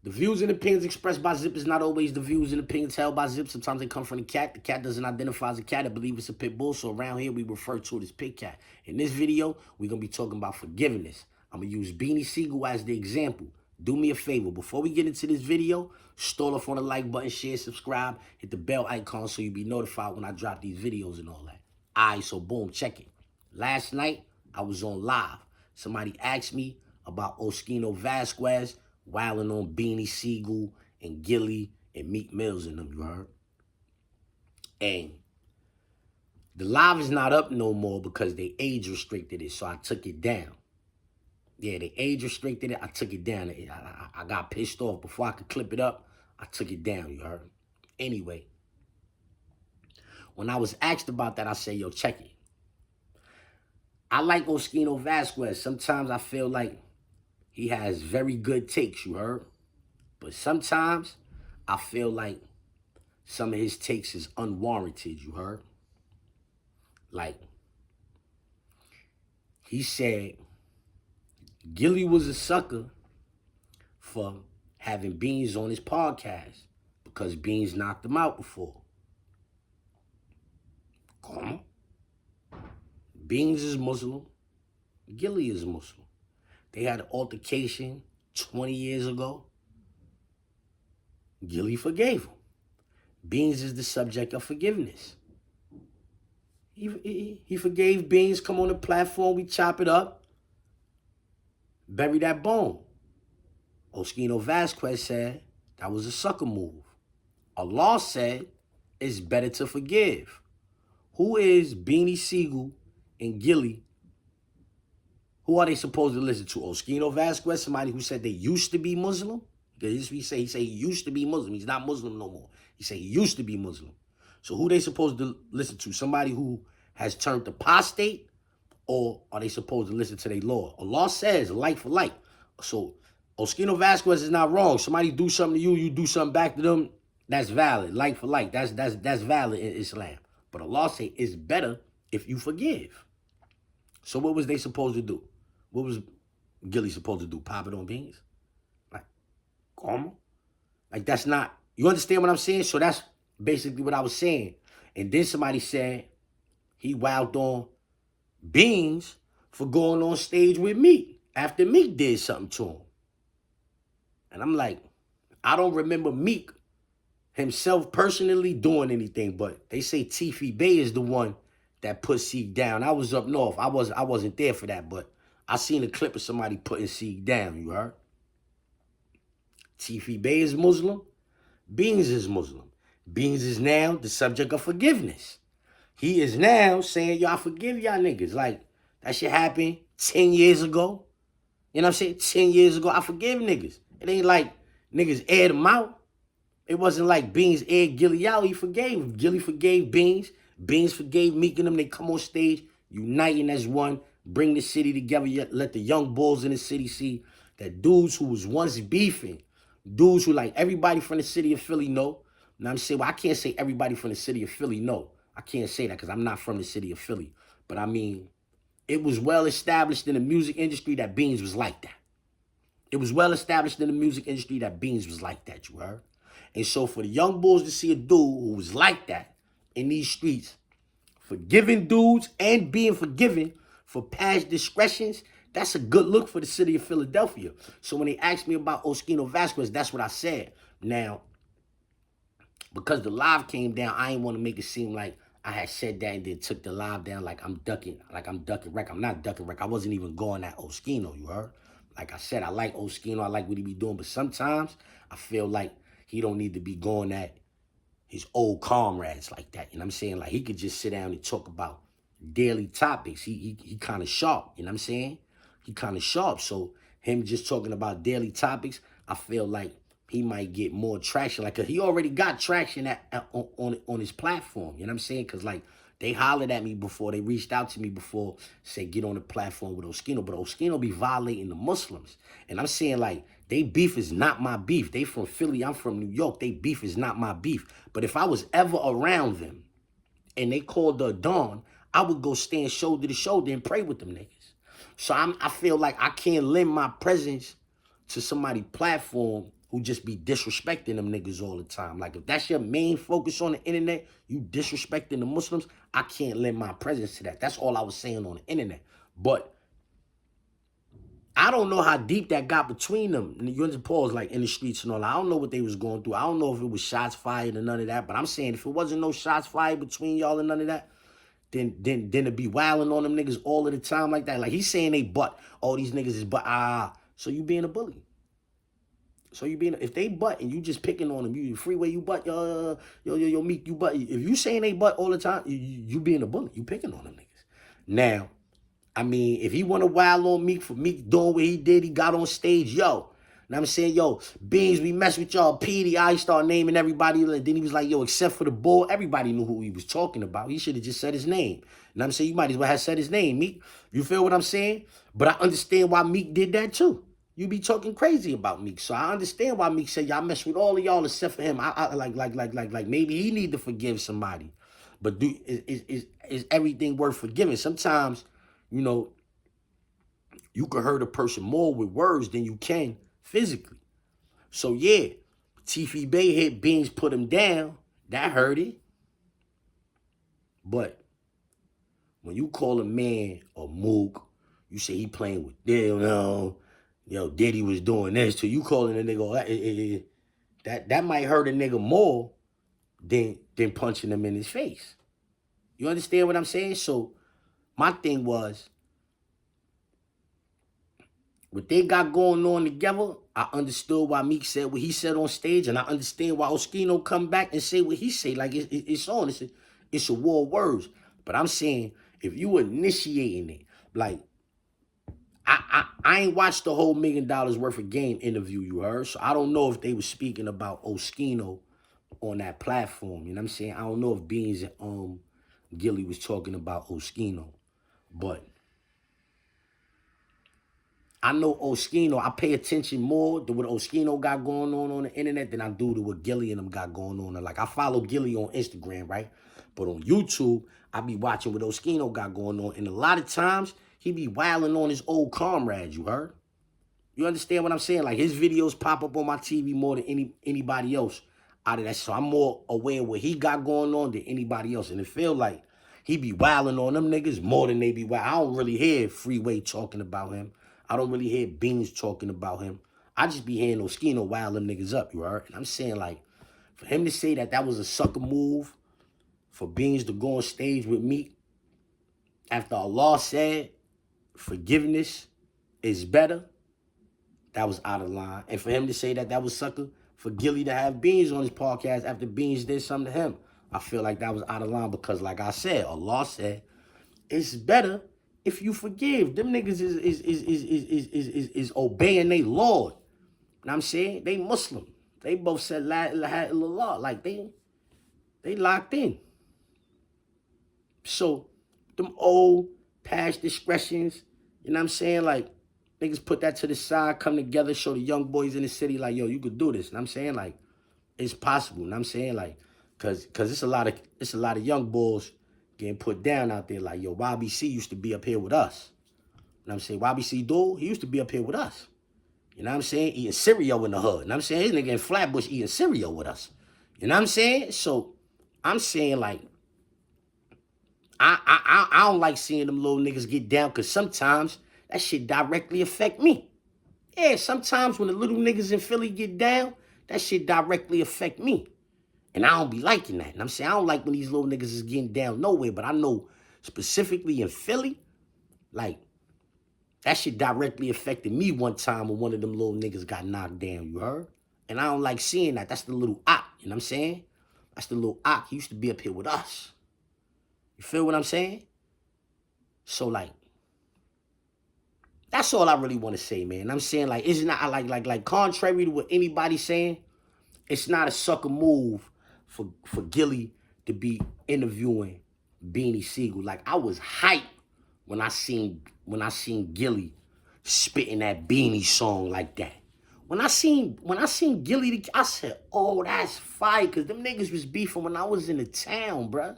The views and opinions expressed by Zip is not always the views and opinions held by Zip. Sometimes they come from the cat. The cat doesn't identify as a cat. I believe it's a pit bull. So around here, we refer to it as pit cat. In this video, we're going to be talking about forgiveness. I'm going to use Beanie Siegel as the example. Do me a favor. Before we get into this video, stall off on the like button, share, subscribe, hit the bell icon so you'll be notified when I drop these videos and all that. All right, so boom, check it. Last night, I was on live. Somebody asked me about Oskino Vasquez wilding on Beanie Siegel and Gilly and Meek Mills and them, you heard? And the live is not up no more because they age restricted it, so I took it down. Yeah, they age restricted it, I took it down. I got pissed off. Before I could clip it up, I took it down, you heard? Anyway, when I was asked about that, I said, yo, check it. I like Oskino Vasquez. Sometimes I feel like he has very good takes, you heard? But sometimes I feel like some of his takes is unwarranted, you heard? Like, he said Gilly was a sucker for having Beans on his podcast because Beans knocked him out before. Come on. Beans is Muslim. Gilly is Muslim. They had an altercation 20 years ago. Gilly forgave him. Beans is the subject of forgiveness. He forgave Beans, come on the platform, we chop it up, bury that bone. Oskino Vasquez said that was a sucker move. Allah said it's better to forgive. Who is Beanie Siegel and Gilly? Who are they supposed to listen to? Oskino Vasquez, somebody who said they used to be Muslim? Because he say he used to be Muslim. He's not Muslim no more. He said he used to be Muslim. So who they supposed to listen to? Somebody who has turned apostate? Or are they supposed to listen to their Lord? Allah says like for like. So Oskino Vasquez is not wrong. Somebody do something to you, you do something back to them. That's valid. Like for like. That's valid in Islam. But Allah say it's better if you forgive. So what was they supposed to do? What was Gilly supposed to do? Pop it on Beans? Like, come on. Like, that's not, you understand what I'm saying? So that's basically what I was saying. And then somebody said he wowed on Beans for going on stage with Meek after Meek did something to him. And I'm like, I don't remember Meek himself personally doing anything, but they say Tiffy Bay is the one that put Seek down. I was up north. I wasn't there for that, but I seen a clip of somebody putting Seek down, you heard? Tiffy Bay is Muslim. Beans is Muslim. Beans is now the subject of forgiveness. He is now saying, yo, I forgive y'all niggas. Like, that shit happened 10 years ago. You know what I'm saying? 10 years ago, I forgive niggas. It ain't like niggas aired him out. It wasn't like Beans aired Gilly out. He forgave him. Gilly forgave Beans. Beans forgave Meek and them. They come on stage, uniting as one, bring the city together, let the young bulls in the city see that dudes who was once beefing, dudes who like everybody from the city of Philly know. Now I'm saying, well, I can't say everybody from the city of Philly know. I can't say that because I'm not from the city of Philly. But I mean, it was well established in the music industry that Beans was like that. It was well established in the music industry that Beans was like that, you heard? And so for the young bulls to see a dude who was like that in these streets, forgiving dudes and being forgiven for past discretions, that's a good look for the city of Philadelphia. So when they asked me about Oskino Vasquez, that's what I said. Now, because the live came down, I didn't want to make it seem like I had said that and then took the live down like I'm ducking wreck. I'm not ducking wreck. I wasn't even going at Oskino, you heard? Like I said, I like Oskino. I like what he be doing. But sometimes I feel like he don't need to be going at his old comrades like that. You know what I'm saying? Like, he could just sit down and talk about daily topics. He kind of sharp. You know what I'm saying? He kind of sharp. So him just talking about daily topics, I feel like he might get more traction. Like, he already got traction on his platform. You know what I'm saying? Because, like, they hollered at me before. They reached out to me before, said, get on the platform with Oskino. But Oskino be violating the Muslims. And I'm saying, like, they beef is not my beef. They from Philly. I'm from New York. They beef is not my beef. But if I was ever around them and they called the dawn, I would go stand shoulder to shoulder and pray with them niggas. So I feel like I can't lend my presence to somebody's platform who just be disrespecting them niggas all the time. Like, if that's your main focus on the internet, you disrespecting the Muslims, I can't lend my presence to that. That's all I was saying on the internet. But I don't know how deep that got between them. And you understand, pause, like in the streets and all that. I don't know what they was going through. I don't know if it was shots fired or none of that. But I'm saying if it wasn't no shots fired between y'all and none of that, then it'd be wilding on them niggas all of the time like that. Like he's saying they butt. All these niggas is butt. So you being a bully. So you being, if they butt and you just picking on them, you freeway, you butt, yo, Meek, you butt. If you saying they butt all the time, you being a bully. You picking on them niggas. Now, I mean, if he want to wild on Meek for Meek doing what he did, he got on stage, yo. And I'm saying, yo, Beans, we mess with y'all, Petey. I start naming everybody. And then he was like, yo, except for the bull, everybody knew who he was talking about. He should have just said his name. And I'm saying, you might as well have said his name, Meek. You feel what I'm saying? But I understand why Meek did that too. You be talking crazy about Meek. So I understand why Meek said, y'all mess with all of y'all except for him. I like maybe he need to forgive somebody. But is everything worth forgiving? Sometimes, you know, you can hurt a person more with words than you can physically. So yeah, Tiffy Bay hit Beans, put him down. That hurt it. But when you call a man a mook, you say he playing with Dale, yo, Diddy was doing this to you, calling a nigga, that might hurt a nigga more than punching him in his face. You understand what I'm saying? So my thing was, what they got going on together, I understood why Meek said what he said on stage, and I understand why Oskino come back and say what he say. Like, it's on. It's a war of words. But I'm saying, if you initiating it, like, I ain't watched the whole $1 million worth of game interview, you heard? So I don't know if they were speaking about Oskino on that platform. You know what I'm saying? I don't know if Beans and Gilly was talking about Oskino. But I know Oskino, I pay attention more to what Oskino got going on the internet than I do to what Gilly and them got going on. Like, I follow Gilly on Instagram, right? But on YouTube, I be watching what Oskino got going on. And a lot of times, he be wilding on his old comrades, you heard? You understand what I'm saying? Like, his videos pop up on my TV more than anybody else out of that. So I'm more aware of what he got going on than anybody else. And it feel like he be wilding on them niggas more than they be wild. I don't really hear Freeway talking about him. I don't really hear Beans talking about him. I just be hearing Oskino wild them niggas up, you heard? And I'm saying, like, for him to say that was a sucker move, for Beans to go on stage with Meek, after Allah said forgiveness is better, that was out of line. And for him to say that was sucker, for Gilly to have Beans on his podcast after Beans did something to him, I feel like that was out of line because, like I said, Allah said, it's better if you forgive. Them niggas is obeying their Lord. You know what I'm saying? They Muslim. They both said La ilaha illallah. Like, they locked in. So, them old past discretions, you know what I'm saying? Like, niggas put that to the side, come together, show the young boys in the city, like, yo, you could do this. You know what I'm saying? Like, it's possible. You know what I'm saying? Like, cause it's a lot of young bulls getting put down out there. Like, yo, YBC used to be up here with us. You know what I'm saying? YBC dude, he used to be up here with us. You know what I'm saying? Eating cereal in the hood. You know what I'm saying? His nigga in Flatbush eating cereal with us. You know what I'm saying? So, I'm saying, like, I don't like seeing them little niggas get down because sometimes that shit directly affect me. Yeah, sometimes when the little niggas in Philly get down, that shit directly affect me. And I don't be liking that. And I'm saying I don't like when these little niggas is getting down nowhere, but I know specifically in Philly, like, that shit directly affected me one time when one of them little niggas got knocked down, you heard? And I don't like seeing that. That's the little Ock, you know what I'm saying? That's the little Ock. He used to be up here with us. You feel what I'm saying? So, like, that's all I really want to say, man. I'm saying, like, it's not, like, contrary to what anybody's saying, it's not a sucker move for Gilly to be interviewing Beanie Siegel. Like, I was hyped when I seen Gilly spitting that Beanie song like that. When I seen Gilly, I said, oh, that's fire, because them niggas was beefing when I was in the town, bruh.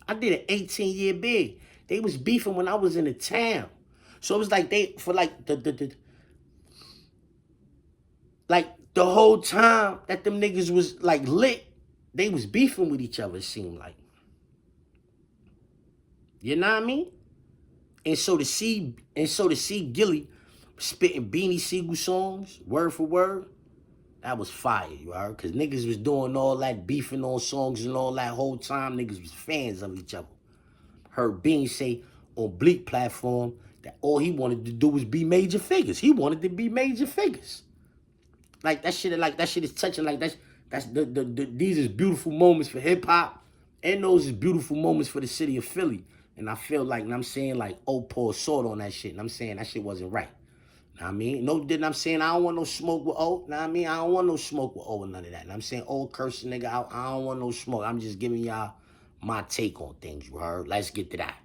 I did an 18-year bid. They was beefing when I was in the town. So it was like they, for like The whole time that them niggas was like lit, they was beefing with each other, it seemed like. You know what I mean? And so to see Gilly spitting Beanie Siegel songs, word for word, that was fire, you heard? Cause niggas was doing all that beefing on songs and all that whole time. Niggas was fans of each other. Heard Bean say on Bleak platform that all he wanted to do was be major figures. He wanted to be major figures. Like that shit is touching. Like that's these is beautiful moments for hip hop, and those is beautiful moments for the city of Philly. And I feel like, and I'm saying like, pour salt on that shit. And I'm saying that shit wasn't right. Know what I mean? No, didn't I'm saying I don't want no smoke with O. Know what I mean? I don't want no smoke with O and none of that. And I'm saying old cursing nigga out. I don't want no smoke. I'm just giving y'all my take on things, you heard? Let's get to that.